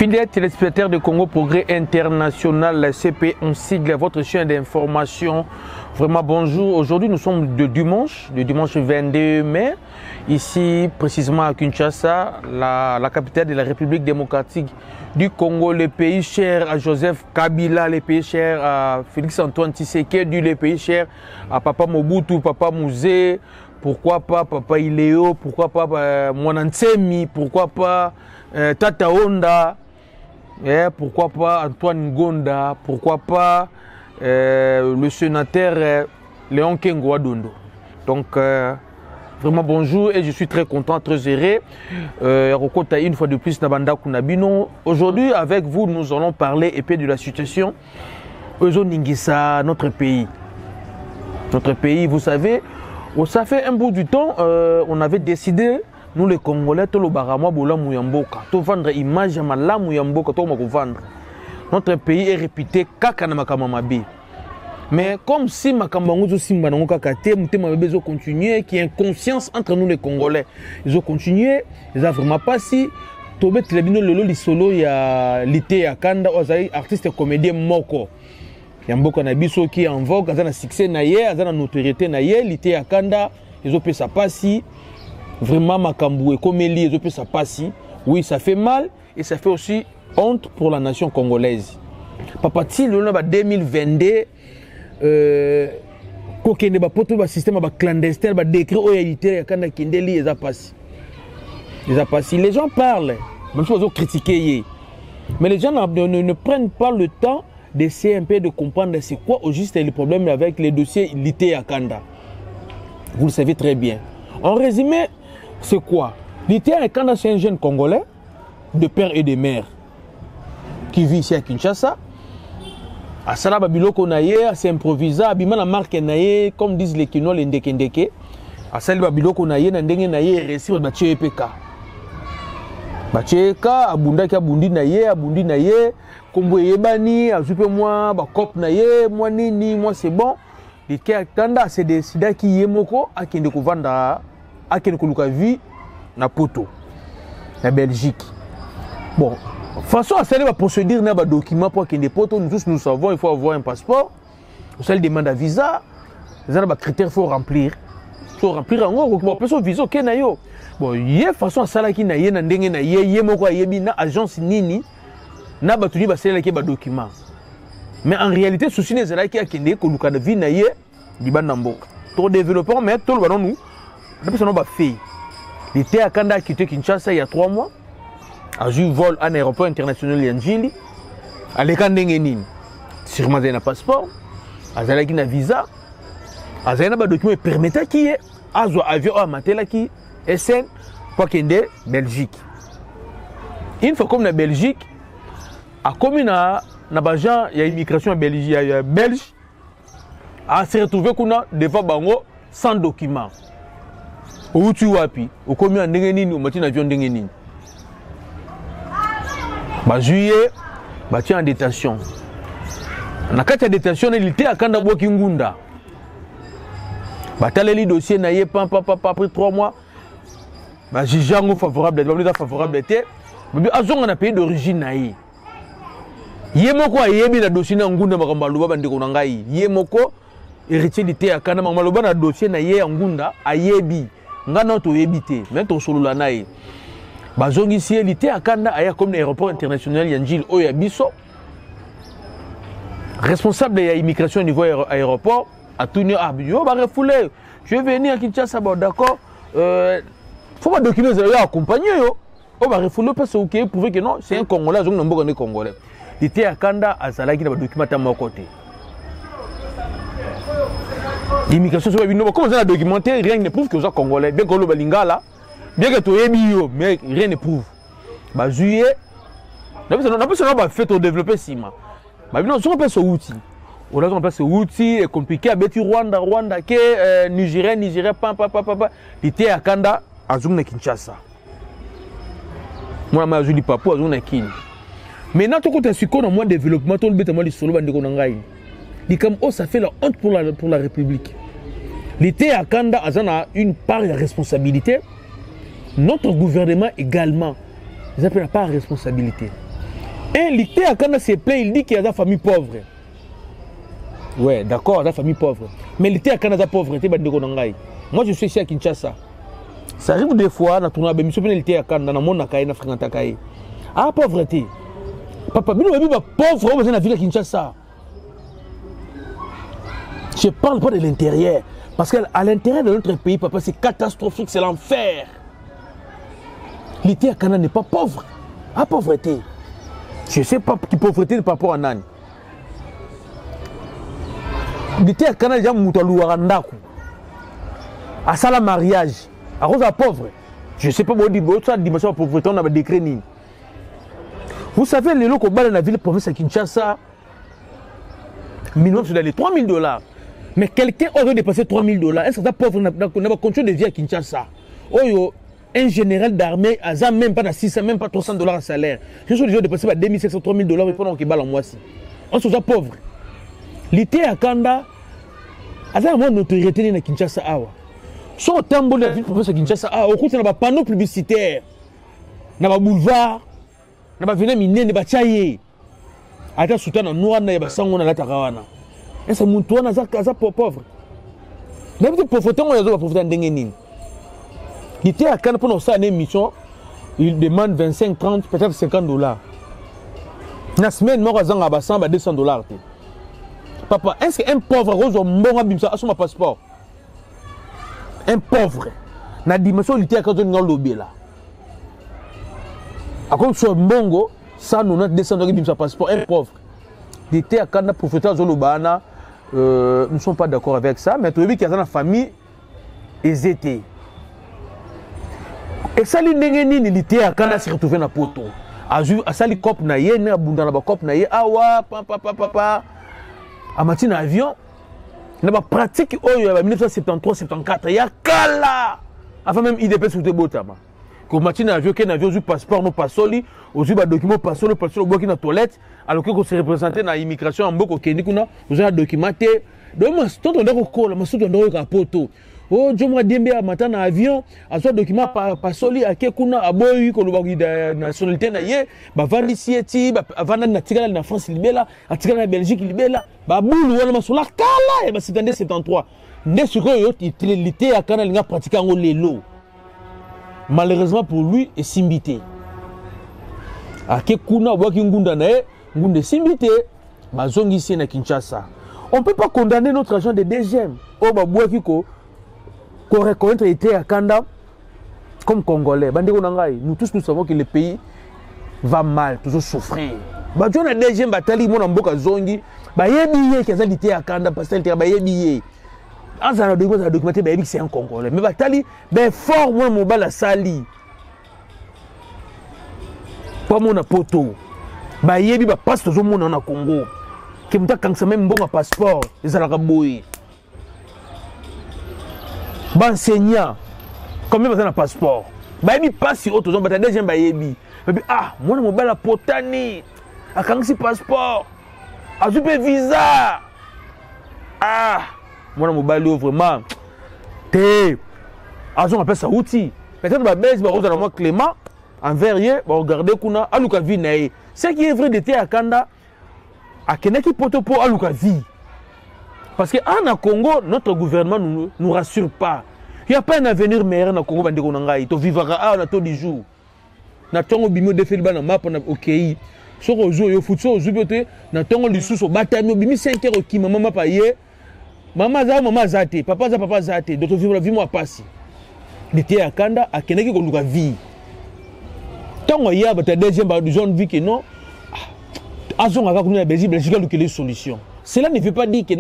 Fidèles téléspectateurs de Congo Progrès International, la CP, on sigle votre chaîne d'information. Vraiment bonjour. Aujourd'hui, nous sommes de dimanche 22 mai, ici précisément à Kinshasa, la capitale de la République démocratique du Congo, le pays cher à Joseph Kabila, le pays cher à Félix Antoine Tshisekedi, le pays cher à Papa Mobutu, Papa Mouzé, pourquoi pas Papa Iléo, pourquoi pas Mwanantsemi, pourquoi pas Tata Honda, pourquoi pas Antoine Ngonda, pourquoi pas le sénateur Léon Kengo Adondo. Donc vraiment bonjour et je suis très content, très heureux. Une fois de plus Nabanda Kunabino. Aujourd'hui avec vous nous allons parler et puis de la situation Ozo Ningisa, notre pays. Notre pays, vous savez, ça fait un bout du temps, on avait décidé, nous les Congolais, tout le barama bola muyamboka, tout vendre image mala muyamboka, tout le vendre. Notre pays est réputé kaka na makamamabi. Mais comme si makambango simba na kakate, mutema bezo continuer, qui est une conscience entre nous les Congolais. Ils ont continué, ils ont vraiment pas si Tobé Telebino Lolo Lisolo ya Lité ya Kanda Ozaï artiste comédien moko. Yamboka na biso qui est en vogue, azana succès na ye, azana notoriété na ye, Lité ya Kanda, ils ont fait ça pas si vraiment Makamboué comme Eli, ils ont fait ça pas si. Oui, ça fait mal et ça fait aussi honte pour la nation congolaise. Papa Ti le 2022 kokende ba poto ba système ba clandestin ba décret oyalité ya Kanda Kindeli eza passé. Les gens parlent, même si ils ont critiqué, mais les gens ne prennent pas le temps d'essayer un peu de comprendre c'est quoi au juste le problème avec les dossiers Lité à Kanda. Vous le savez très bien. En résumé, c'est quoi? Lité à Kanda, c'est un jeune Congolais de père et de mère qui vit ici à Kinshasa. À Salaba Biloko Naye, c'est improvisé, Abima la marque Naye, comme disent les Kinois, les Ndekendeke. À Salaba Biloko Naye, Nandenge Naye, récit de EPK. Bacheka abundaki abundi na ye kombo yebani azupe moi ba cop na ye moi nini moi c'est bon Lité à Kanda c'est décidé ki yemoko akende ko vanda akende ko luka vie na poto na Belgique. Bon façon à celle procédure na ba document pour akende poto nous tous nous savons il faut avoir un passeport celle demande à visa les ba critères faut remplir en gros personne visa OK na yo. Bon, yé façon à ça qui na yé na ndenge na yé moko yebi na agence nini na batuni ba sela ki ba document. Mais en réalité souci ne zela ki akende ko luka na vie na yé libanda mboka. To développeur mais to ba nous depuis ça no ba fait. Lité à Kanda quitté Kinshasa il y a 3 mois. A eu vol à l'aéroport international Yanjili. À l'ekandenge nini. Sûrement un passeport. Azala ki na visa. Azala ba document permettait qui est azo avion à matela ki SN pour qu'ende Belgique. Une fois comme la Belgique, a comme na bajan il y a immigration en Belgique, il y a belge a se retrouver kuna devant bango sans document. Où tu wapi, au comme en ndenge nini, au matin avion ndenge nini. Ba juillet, ba tient en détention. Na kati ya détention il était à Kanda Boki Ngunda. Ba taleli dossier na ye papa après 3 mois. J'ai jamais favorable, favorable était. Mais azonga na pays d'origine naï. Yemoko ayebi na dossier na ngunda makamba luba bandeko na ngai. Yemoko héritier Lité à Kanda makamba luba na dossier na ye ngunda ayebi. Ngana to yebité, mais to solo la naï. Bazongi si Lité à Kanda aya comme l'aéroport international Yanjil Oya Biso. Responsable de l'immigration au niveau aéroport a tourné à yo ba refoulé. Je vais venir à Kinshasa d'accord. Faut pas documenter ça accompagner yo. On va refouler parce que prouver que non, c'est un Congolais, donc non pas Congolais. Lité à Kanda azala qui na documenter à mon côté. L'immigration sur le comment ça documenter rien ne prouve que vous êtes Congolais. Bien que le balingala, bien que tu es bio, mais rien ne prouve. Bah juillet, on a pas fait au développer Sima. Bah non, on peut ce outil. On a pas ce outil est compliqué à Betty Rwanda que Nigeria papa. Lité à Kanda azung na Kinshasa. Moi ma azuli papo azung na Kini. Maintenant tout côté sur quoi moins développement tout le bétement li solo bande ko ngai. Li comme oh ça fait la honte pour la République. Lité à Kanda azana une part de responsabilité. Notre gouvernement également. Ils appellent la part de responsabilité. Un lité à Kanda se plaint, il dit qu'il y a des familles pauvres. Ouais, d'accord, des familles pauvres. Mais lité à Kanda, pauvreté, moi je suis ici à Kinshasa. Ça arrive des fois, dans tournoi, je suis lité à Kanda, dans mon Nakaï, dans Fringantakaï. Ah, pauvreté. Papa, mais nous, pauvre, on va dans la ville à Kinshasa. Je ne parle pas de l'intérieur. Parce qu'à l'intérieur de notre pays, papa, c'est catastrophique, c'est l'enfer. L'ité à Kanda n'est pas pauvre. Ah, pauvreté. Je ne sais pas qui pauvreté par rapport à Nani. L'ité à Kanda, déjà, Moutaloua Randaku. À ça, le mariage. À cause de la pauvre. Je ne sais pas, autre dimension de pauvreté, on a décret. Vous savez, les locaux dans la ville province à Kinshasa, minimum, c'est d'aller $3 000. Mais quelqu'un aurait dépassé $3 000. Un certain pauvre n'a pas continué de vie à Kinshasa. Oh, un général d'armée, a même pas 600, même pas $300 de salaire. Je suis déjà dépassé par $2 500, $3 000 pendant qu'il bat en mois-ci. On se pauvre. L'ité à Kanda, a une notoriété à Kinshasa. Son tambour de la ville province à Kinshasa, au côté, il y a un panneau publicitaire, il y a un boulevard, il y a un vénin miné, il y a un tchaye. Il y a un soutien noir, il y a un sangon à la Tarawana. Et c'est mon toit, il y a pauvre. Mais il y a pauvreté, il y a pauvreté en Dengenin. Il était à Cannes pendant ça, une émission, il demande 25, 30, peut-être $50. La semaine, il y a $200. Papa, est-ce qu'un pauvre rose a un bon son passeport? Un pauvre, la dimension, il était à Cannes dans le là. À cause de Mbongo, ça nous a $200 passeport, un pauvre. Il était à Cannes pour fêter Zolobana. Nous ne sommes pas d'accord avec ça, mais tu as vu qu'il y a une famille hésitée. Et ça, il était à Cannes se retrouver dans le poteau. À ça, il cop na yé, na bunda na ba cop na yé, awa, papa. À matin avion, il y a pratique en 1973-74, il y a Kala. Avant même IDP sous tes botama. Quand matin avion, qu'il y a un avion, un passeport, non pas soli, aux yeux, un document pas soli, pas soli, dans la toilette, alors que se représentait dans l'immigration en Boko Kenikuna, vous avez documenté. Donc, tout le monde est en poteau. Oh, je me dis bien, matin dans l'avion, à ce document pas soli, à Kekuna, à Boyu, qu'on a nationalité, bah, Vandisi, Vanda Natigala, la France, libéla, Atigala, la Belgique, libéla, bah, Boulou, on a sur la Kala, et bah, c'est en 73. N'est-ce qu'il était à Canal, il a pratiqué en l'élo. Malheureusement pour lui, il s'est imbité. À Kekuna, Wakingunda, Ngunda Simbité, bah, Zongi ici à Kinshasa. On ne peut pas condamner notre agent de deuxième. Oh, bah, Bouakiko. Qu'on reconnaître était à Kanda comme Congolais. Nous tous nous savons que le pays va mal, toujours souffrir. Bah, tu as une deuxième bataille, mon amboka zongi. Bah, il y a billet qui a été à Kanda parce qu'il y a billet. En ça, documenté, bah, c'est un Congolais. Mais bataille, bah, fort, moi, mon bal à Sali. Pas mon poto. Bah, il y a billet, bah, passe tout le monde en Congo. Qui me dit quand ça même bon passeport, les Arabes. Enseignant, combien vous avez un passeport? Bah, il passe sur autre zone, bah, deuxième bayebi. Ah, moi, mon bal à potani, à quand si passeport, à super visa. Ah, moi, mon bal vraiment. Té, à on appelle ça outil. Peut-être que baisse, bah, rose à moi Clément, en verrier, bah, regardez qu'on a à Lukavi. Ce qui est vrai d'été à Kanda, à Kenaki Potopo à Lukavi. Parce qu'en Congo, notre gouvernement ne nous rassure pas. Il n'y a pas un avenir meilleur dans le Congo. Il vivra à tous les jours. Il y a un défi de map OK. Si on joue au foot, on joue au foot, on a les sous au bataillon, on a 5 heures qui maman payé. Maman zate, papa zate. D'autres vivre la vie moi passe. L'été à Kanda, à Keneki qu'on doit vivre. Tant qu'il y a une deuxième zone vie que non, à zone avec nous la Belgique, il y a des solutions. Cela ne veut pas dire que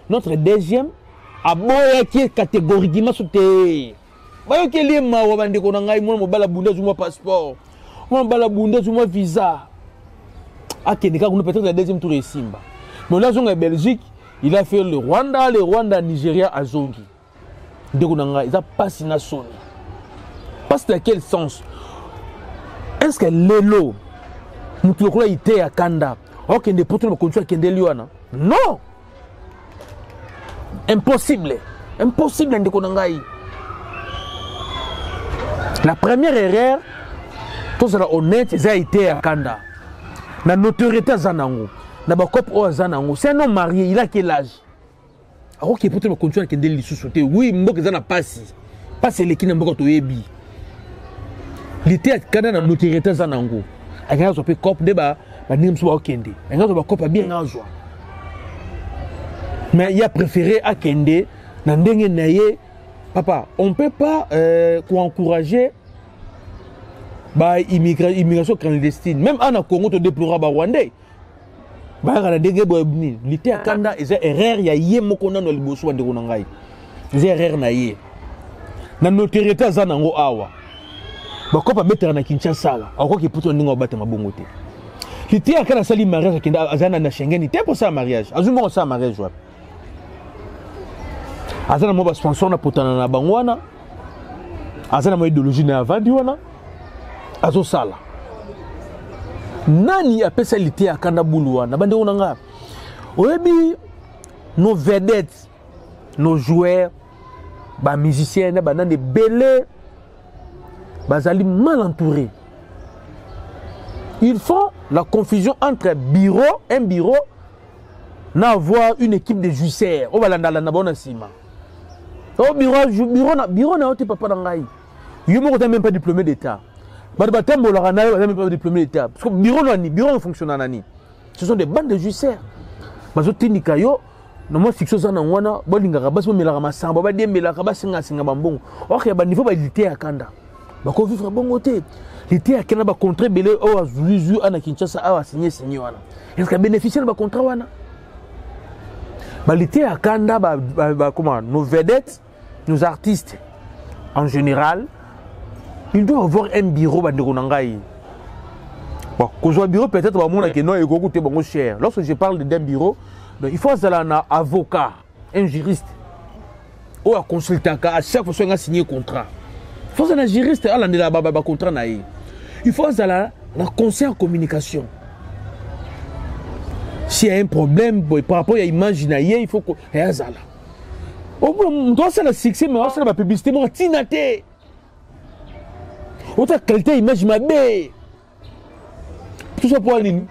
notre deuxième a beau être catégoriquement sauté. Voyez que les mains ont été condamnés, mon balabunda sur mon passeport, mon balabunda sur mon visa. À Keneka, on peut être la deuxième tour de Simba. Mais là, en Belgique, il a fait le Rwanda, Nigeria à Zongi. Il a passé une zone. Parce dans quel sens? Est-ce que l'élo, nous avons été à Kanda? Ok, ne peut pas continuer à Kende Liwana. Non! Impossible. Impossible de Konangaï. La première erreur, tout ça honnête, ça a été à Kanda. na notoriété zanango na ba cop o zanango c'est un homme marié il a quel âge alors qu'il peut continuer à kende lisusu te oui mboka zana passi passer les kina mboka to yebi l'été kana na notoriété zanango anga zo pe cop de ba nim so ba kende anga zo ba cop bien ngazwa mais il a préféré à kende na ndenge na ye papa on peut pas encourager ba immigration clandestine même en Congo to déplorer ba Rwandais ba kana ndenge bo ni l'été akanda eza erreur ya ye moko na no liboso wa ndeko na ngai eza erreur na ye na notoriété za nango awa ba kopa mettre na Kinshasa awa akoki poto ndinga obata mabongo te l'été akana sali mariage akenda azana na Schengen te pour ça mariage azuma ça mariage wa azana mo ba sponsor na potana na bangwana azana mo idéologie na avandi wana azo sala nani apesa l'été akanda buluwa na bande onanga oyebi nos vedettes nos joueurs ba musiciens ba nande belé bazali mal entourés ils font la confusion entre un bureau na avoir une équipe de juicières o balanda na bona sima au bureau na ote papa ngai yo moko ta même pas diplômé d'état ba tembo la na même pas diplômé d'état parce que bureau fonctionne nani ce sont des bandes de juicières bazo tinika yo no mo fiction za na ngwana bolinga ba so melaka masamba ba dembela ka ba singa bambongo ok ba niveau ba lité akanda ba ko vivre bongo te lité akena ba contrat belé o azuzu ana Kinshasa a signé wana est-ce que bénéficier ba contrat wana ba lité akanda comment nos vedettes nos artistes en général il doit avoir un bureau bandeko nangai bon qu'on bureau peut-être ba mona que non et goûter bon cher lorsque je parle d'un bureau donc, il faut un avocat un juriste ou un consultant à chaque fois qu'on a signé contrat il faut un juriste à l'année là contrat naï il faut un conseil en communication s'il y a un problème par rapport à l'image il faut que on doit faire le succès mais on doit faire la publicité on tinate autre qualité image ma bé tout ça pour aller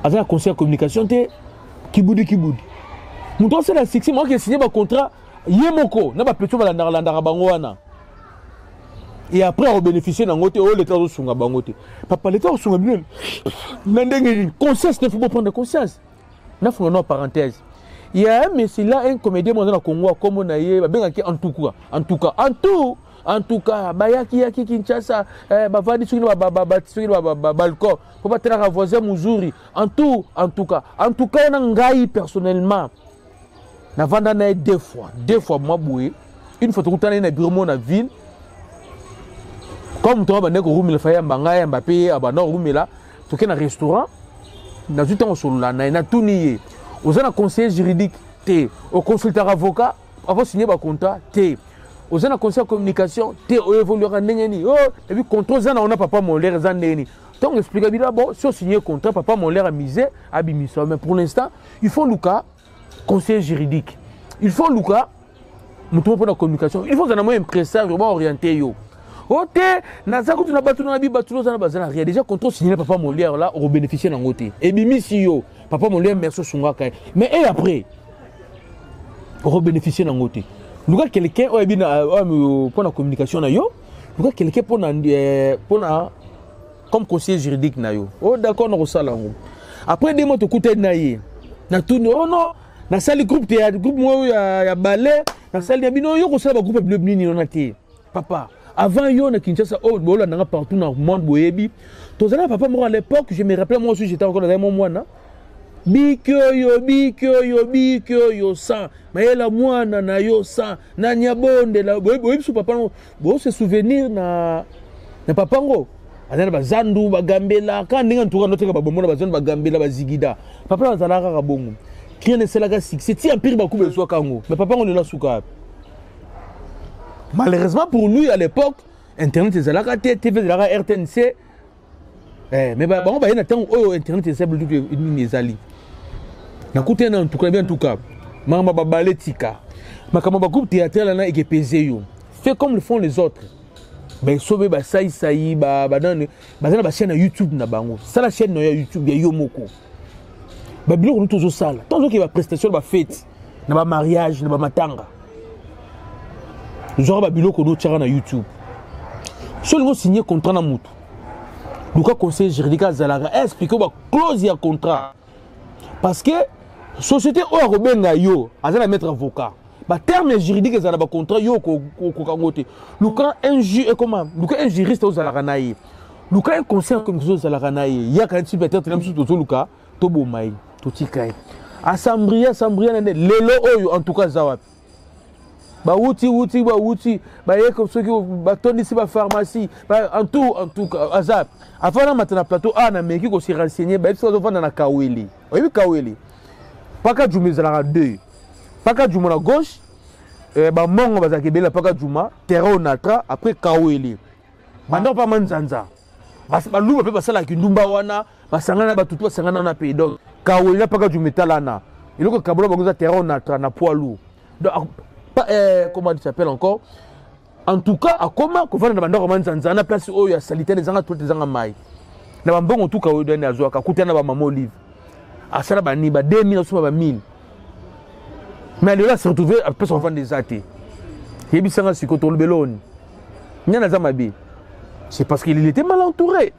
avec un conseil en communication kiboudi on doit faire le succès moi qui ai signé un contrat yemoko na ba petit va la bango wana et après on bénéficier dans côté oh l'état sunga bango te papa l'état sunga bien ndenge conscience il faut prendre conscience na faut une parenthèse il y a mais c'est là un comédien dans le Congo comme on a en tout cas bayaki Kinshasa bavadi sur balcon faut pas tenir à voisin Muzuri en tout cas na ngai personnellement na vanda na deux fois moi boué une fois tout na bureau na ville comme toi bande ko rumila faya mbanga Mbappé abana rumila to ke na restaurant na tout temps sur la na tuniye aux un conseiller juridique T au consultant avocat avant signer ba contrat T aux un conseiller communication T au évoluera ndengeni oh et puis contrôle ça on a papa mon l'air za ndeni donc explicabilité bon si on signer contrat papa mon l'air amusé abimisa mais pour l'instant il faut Luka conseiller juridique il faut Luka mutumo pour la communication il faut que na moi impresario ba orienter yo ote naza ko tuna batu na bibatu za na bazana rien déjà contrôle signer papa mon l'air là au bénéficier na ngote et bimisi yo papa mon l'air merci sungaka mais et après pour bénéficier na ngote luka quelqu'un o ebina pour la communication na yo luka quelqu'un pour na comme conseiller juridique na yo oh d'accord na ko sala ngo après des mots to kuté na ye na tout oh non na sali groupe théâtre groupe moi ya ballet na sali bino yo ko sala ba groupe bleu nini na te papa avant yo na Kinshasa oh bola nanga partout dans le monde boyebi tozana papa moi à l'époque je me rappelle moi aussi j'étais encore dans mon mois bikyo yo sa mayela mwana na yo sa na nyabonde la boyebi su papa bo se souvenir na papa ngo azana bazandu bagambela ka ndinga ntuka noteka babomona bazandu bagambela bazigida papa bazalaka ka bongo rien ne sela ka succès ti empire ba kubele so kango mais papa ngo la suka malheureusement pour lui à l'époque internet ezalaka TV ezalaka RTNC mais bango ba yena tango oyo internet ezable tout une ezali na kutena en tout cas mama babaletika makama ba groupe théâtral na ekepeze yo fais comme le font les autres ben sobe ba sai ba banane bazana ba chaîne na YouTube na bango ça la chaîne na YouTube ya yo moko ba biloko nous toujours sala tant que ba prestation ba fête na ba mariage na ba matanga genre ba biloko no tchara na YouTube seulement signer contrat na mutu luka conseil juridique azalaka expliquer ba clause ya contrat parce que société o robenga yo azana mettre avocat ba terme juridique ezala ba contrat yo ko kangote luka un juge et comment luka un juriste ozalaka na ye luka un conseil comme ça ozalaka na ye ya kan ti peut-être même surtout to luka to bomai to tikai assemblée na lelo oyo en tout cas zawapi ba wuti ba ye comme ceux qui ba tondisi ba pharmacie en tout cas azap avant maintenant plateau na meki ko se renseigner ba ça vendre na kaweli oui kaweli paka juma ezalaka 2 paka juma na gauche ba mongo bazaki bela paka juma terrain onatra après kaweli banda pa manzanza ba luba pe basala ki ndumba wana basangana ba tutu basangana na pays donc kaweli paka juma talana iloko kabolo bangoza terrain onatra na poids lourd donc comment il s'appelle encore en tout cas à comment qu'on va dans bandoko manzanza na place oyo ya sanitaire des zanga tout des zanga mai na bambongo tout ka oyo dana azwaka kutana ba mama olive asala ba ni ba 2000 so ba 1000 mais là se retrouver à place on vend des athées yebi sanga sikoto beloni nyana za mabi c'est parce qu'il était mal entouré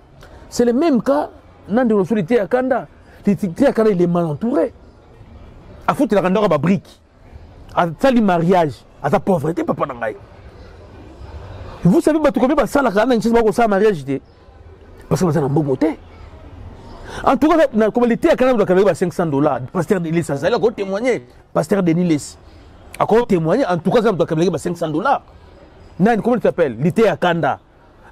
c'est le même cas nan de l'autorité à Kanda l'autorité à Kanda il est mal entouré a foutre la kandora ba brique à tali mariage à ta pauvreté papa nangai vous savez ba to combien ba sala kana nchisi ba ko sa mariage té parce que ba na bomoté en tout cas na comme l'été à Canada ba $500 pasteur Denis ça allait ko témoigner pasteur Denis les à ko témoigner en tout cas ça ba $500 nan comment tu t'appelles l'été à Canada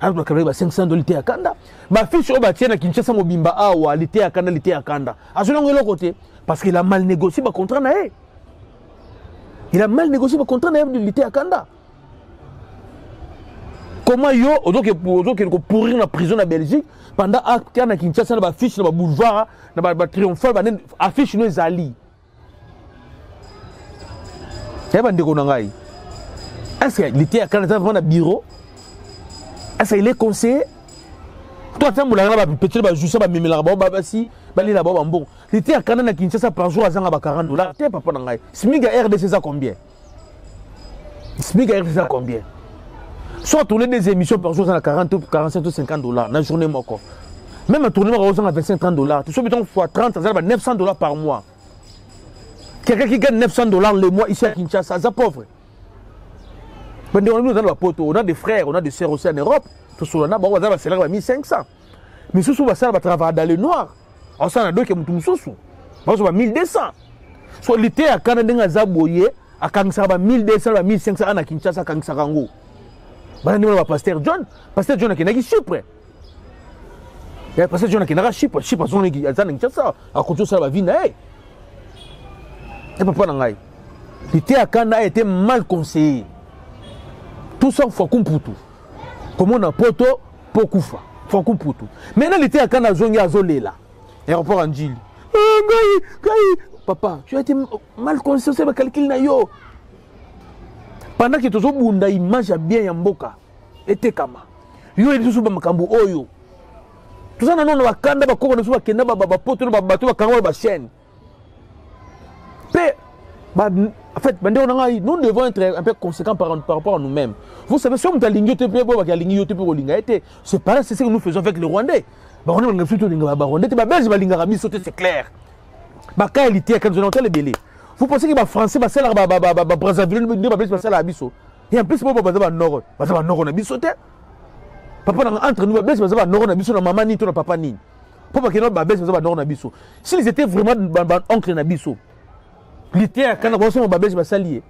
à ba $500 l'été à Canada ba fiche ba tiena Kinshasa mobimba awa l'été à Canada à ce longue côté parce qu'il a mal négocié ba contrat na e. Il a mal négocié le contrat de l'été à Kanda. Comment yo, pour pourrir la prison en Belgique, pendant qu'il y a Kinshasa, il y a affiche, il y a boulevard, il y a triomphal, il y a affiche, il y a Ali. Est-ce que l'été à Kanda, il y a un bureau? Est-ce qu'il est conseillé? Toi, tu as un petit peu de justice, tu as un bon. L'été à Canada, Kinshasa, par jour, à $40. Tu pas pas SMIC à RDC, ça combien? SMIC à RDC, ça combien? Soit tourner des émissions par jour, à 40, 45 ou $50 dans la journée. Même à tourner à $25-30. Tu sais, mettons, fois 30, ça va $900 par mois. Quelqu'un qui gagne $900 le mois ici à Kinshasa, c'est pauvre. On a des frères, on a des sœurs aussi en Europe. On a un salaire de 1500. Mais si on va travailler dans le noir, on a deux qui sont 1200. Soit l'été à Canada, on a 1200, 1500 à Kinshasa, à Kango. Pasteur John qui est Chypre. Pasteur John qui est Chypre. Chypre, qui est Kinshasa. À côté de ça, la vie n'est pas. L'été à Canada a été mal conseillé. Tout ça, il faut qu'on puisse tout. Comme on a poto, pour koufa. Faut qu'on puisse tout. Maintenant, l'été à Canada, il y a Zolela. Aéroport Angil. Papa, tu as été mal conseillé, c'est le calcul na yo. Pendant que tu as une image bien yamboka, et te kama. Yo est tout makambo oyo. Tout ça, non, va kanda ba koko na kenda ba poto ba bato ba kango ba chaîne. En fait, nous devons être un peu conséquents par rapport à nous-mêmes. Vous savez, si on a c'est pareil, c'est ce que nous faisons avec les Rwandais. C'est clair. Vous pensez que les Français, Brazzaville, et en plus, s'ils étaient vraiment oncle Nabiso, l'été à Canada, on va s'allier.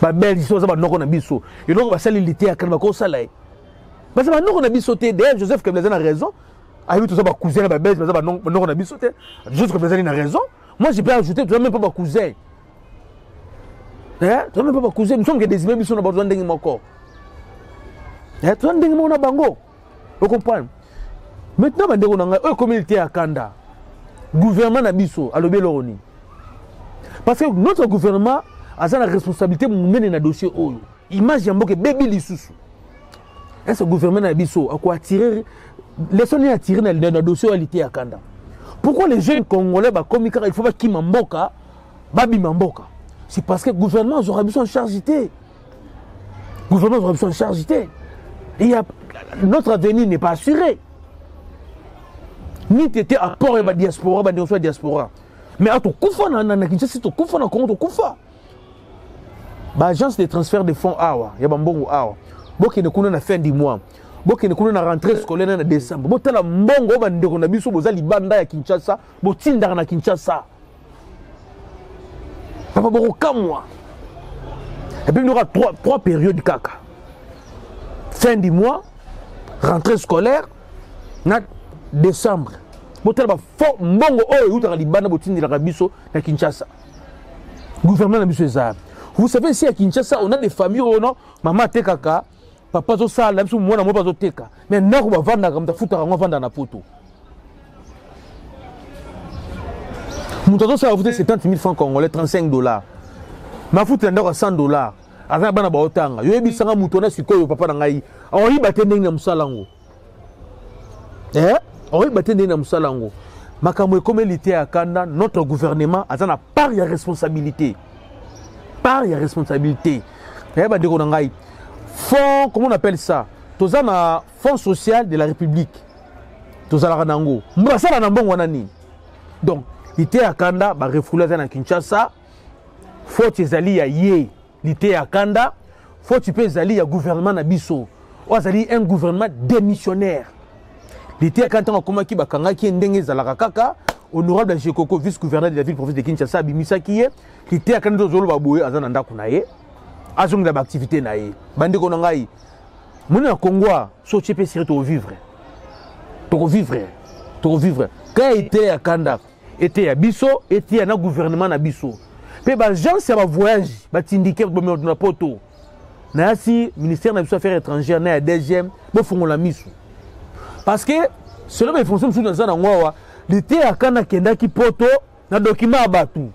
Babel, ils sont à biso. Et donc, on va s'allier l'été à Canada, on va s'allier. Mais ça va nous, on a bisoté. D'ailleurs, Joseph Kablazen a raison. Ah oui, tout ça, ma cousin, Babel, mais ça va non, on a bisoté. Joseph Kablazen a raison. Moi, j'ai pas ajouté, tu n'as même pas ma cousin. Tu n'as même pas ma cousin. Nous sommes que des immeubles qui sont besoin de mon corps. Tu as besoin de mon bango. Vous comprenez? Maintenant, on a une communauté à Canada. Gouvernement Nabiso, à l'Obéloroni. Parce que notre gouvernement a la responsabilité de mener un dossier. image yamboke baby lisusu. Est-ce que le gouvernement a biso a quoi attirer les sons attirer dans le dossier qualité à Kanda. Pourquoi les jeunes congolais ba comme il faut pas qui mamboka babi mamboka. C'est parce que le gouvernement aura besoin de chargité. Le gouvernement aura besoin de chargité. Notre avenir n'est pas assuré. Ni t'étais à port et ba diaspora ba diaspora. Mais à ton koufa na Kinshasa to koufa na Congo to koufa. Ba agence de transfert de fonds awa, ya bambongo awa. Boki ne kuna na fin du mois. Boki ne kuna na rentrée scolaire na décembre. Botala mbongo ba ndeko na biso bozali banda ya Kinshasa, botinda na Kinshasa. Papa boko kamwa. Et puis il y aura trois périodes kaka. Fin du mois, rentrée scolaire, na décembre. Botala ba fo mbongo oyo utaka libanda botinda na biso na Kinshasa. Gouvernement na biso ezab. Vous savez, ici à Kinshasa, on a des familles où non, maman te kaka, papa zo sala, même si moi na moi pas zo teka. Mais non, on va vendre comme ta fouta, on va vendre na poto. Nous avons ça à 70 000 francs congolais, 35 $. Ma fouta ndako 100 $. Avant bana ba otanga. Yo yebi sanga mutona sikoyo papa na ngai. On yi batende na musalango. On yi batende na musalango. Makamwe comme l'ité à Kanda, notre gouvernement a une part de responsabilité. Part de responsabilité. Fonds, comment on appelle ça? Tous un fonds social de la République. Tous à la donc, l'ité à Kanda, bah refoulé à Kinshasa. Faut que tu ailles à Yé, l'ité à Kanda. Faut que tu ailles à gouvernement Nabiso. Ou à un gouvernement démissionnaire. L'ité à Kanda, comment qui va kanga qui est ndenge zalakaka. Honorable Jekoko, vice-gouverneur de la ville-province de Kinshasa, Bimisa qui est, qui était à Kanado Zolo Baboué, à Zananda Kunaye, à Zong d'activité Naye, Bande Konangaï. Mon Congo, so tu peux s'y vivre. Pour vivre. Quand il était à Kanda, était à Bisso, était à un gouvernement à Bisso. Mais les gens, c'est un voyage, ils indiquent que nous avons poto. Nasi, ministère des Affaires étrangères, na deuxième, bon font la mission. Parce que selon les fonctions sous dans un endroit, l'été à Kanda kenda ki poto na document abatu.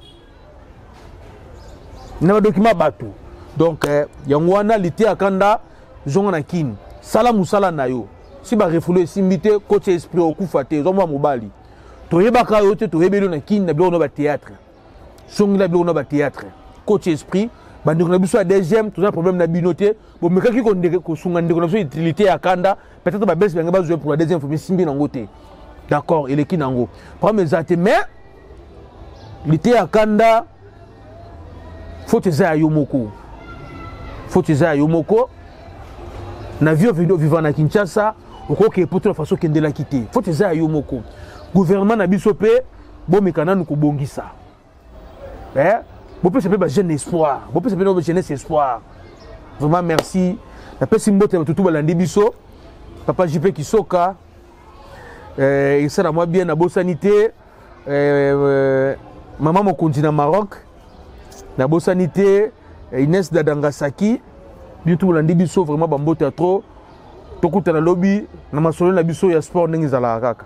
Na document abatu. Donc yangwana l'été à Kanda zonga kin. Sala musala na yo. Si ba refoulé simbité côté esprit okufate zo mwa mobali. To yebaka yo te to yebelo na kin na bilo no ba théâtre. Songi la bilo no ba théâtre. Côté esprit bandeko na biso ya deuxième tout un problème na binoté bo mekaki ko ndeke ko sunga ndeko na biso utilité à Kanda peut-être ba bes benga ba jouer pour la deuxième fois simbi na ngote. D'accord, il est qui nango. Premier zate, mais l'été à Kanda, faut que ça Yomoko. Faut que ça Yomoko. Navio vivant à Kinshasa, au cas que pour toute façon qu'il de la quitter. Faut que ça Yomoko. Gouvernement na bisopé, bon mekana nous kobongisa. Bon peut s'appeler jeune espoir. Bon peut s'appeler jeunesse espoir. Vraiment merci. La personne mbote tout balandi biso. Papa JP Kisoka. Il sera moi bien à Bossanité. Maman mon continent Maroc. Na Bossanité. Inès Dadangasaki. Du tout, l'andi biso vraiment bambote trop. Tokuta na lobby. Na masolo na biso ya sport n'engizala kaka.